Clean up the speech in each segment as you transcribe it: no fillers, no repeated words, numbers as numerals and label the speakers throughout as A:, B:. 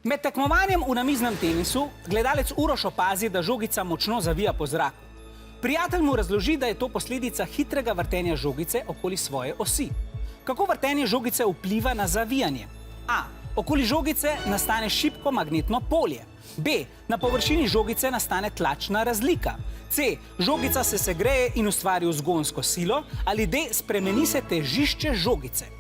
A: Med tekmovanjem v namiznem tenisu gledalec Uroš opazi, da žogica močno zavija po zraku. Prijatelj mu razloži, da je to posledica hitrega vrtenja žogice okoli svoje osi. Kako vrtenje žogice vpliva na zavijanje? A. Okoli žogice nastane šibko magnetno polje. B. Na površini žogice nastane tlačna razlika. C. Žogica se segreje in ustvari vzgonsko silo. Ali D. Spremeni se težišče žogice.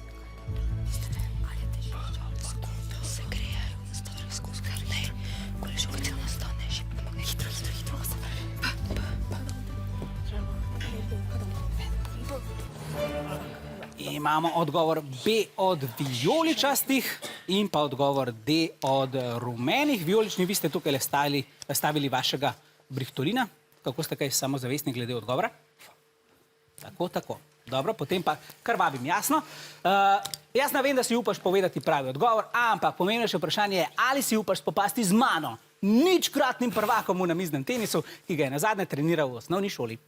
A: Imamo odgovor B od vijoličastih in pa odgovor D od rumenih. Vijolični, vi ste tukaj stavili vašega Brichtolina. Kako ste kaj samozavestni glede odgovora? Tako. Dobro, potem pa kar vabim, jasno. Jaz ne vem, da si upaš povedati pravi odgovor, ampak pomembnejše vprašanje je, ali si upaš spopasti z mano, ničkratnim prvakom v namiznem tenisu, ki ga je nazadnje treniral v osnovni šoli.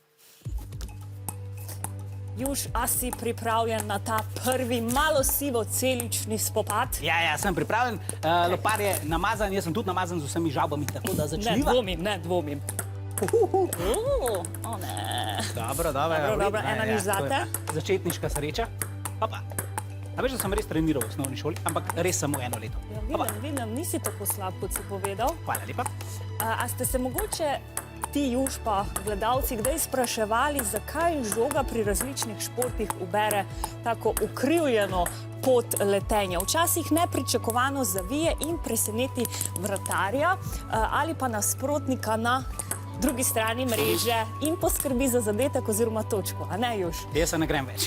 B: Juž, a si pripravljen na ta prvi malo sivo-celični spopad?
A: Ja, sem pripravljen. Lopar je namazan, jaz sem tudi namazan z vsemi žabami, tako da začniva.
B: Ne dvomim. O ne.
A: Dobro,
B: ena nič zate.
A: Začetniška sreča. Opa. A veš, da sem res treniral v osnovni šoli, ampak res samo 1 leto.
B: Ja, vidim, nisi tako slab, kot si povedal.
A: Hvala lepa.
B: A ste se mogoče ti, Juž, pa gledalci, kdaj spraševali, zakaj žoga pri različnih športih ubere tako ukrivljeno pot letenja? Včasih nepričakovano zavije in preseneti vratarja ali pa nasprotnika na drugi strani mreže in poskrbi za zadetek oziroma točko, a ne, Juž?
A: Jaz se ne grem več.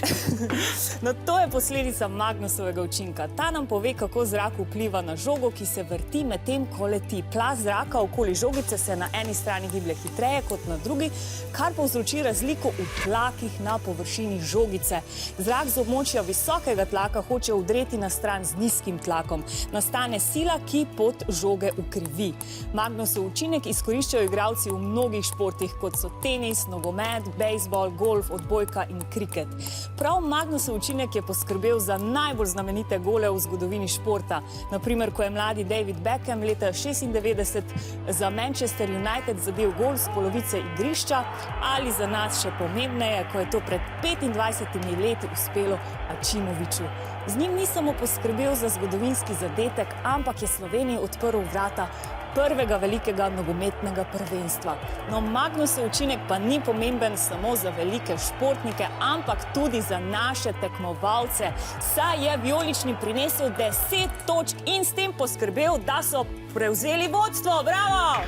B: No, to je posledica Magnusovega učinka. Ta nam pove, kako zrak vpliva na žogo, ki se vrti medtem, ko leti. Plaz zraka okoli žogice se na eni strani giblje hitreje kot na drugi, kar povzroči razliko v tlakih na površini žogice. Zrak z območja visokega tlaka hoče vdreti na stran z nizkim tlakom. Nastane sila, ki pot žoge ukrivi. Magnusov učinek izkoriščajo igralci v mnogih športih, kot so tenis, nogomet, bejzbol, golf, odbojka in kriket. Prav Magnusov učinek je poskrbel za najbolj znamenite gole v zgodovini športa. Naprimer, ko je mladi David Beckham leta 1996 za Manchester United zadel gol z polovice igrišča, ali za nas še pomembneje, ko je to pred 25 leti uspelo Ačimoviću. Z njim ni samo poskrbel za zgodovinski zadetek, ampak je Sloveniji odprl vrata prvega velikega nogometnega prvenstva. No, Magnusov učinek pa ni pomemben samo za velike športnike, ampak tudi za naše tekmovalce. Saj je vijolični prinesel 10 točk in s tem poskrbel, da so prevzeli vodstvo. Bravo!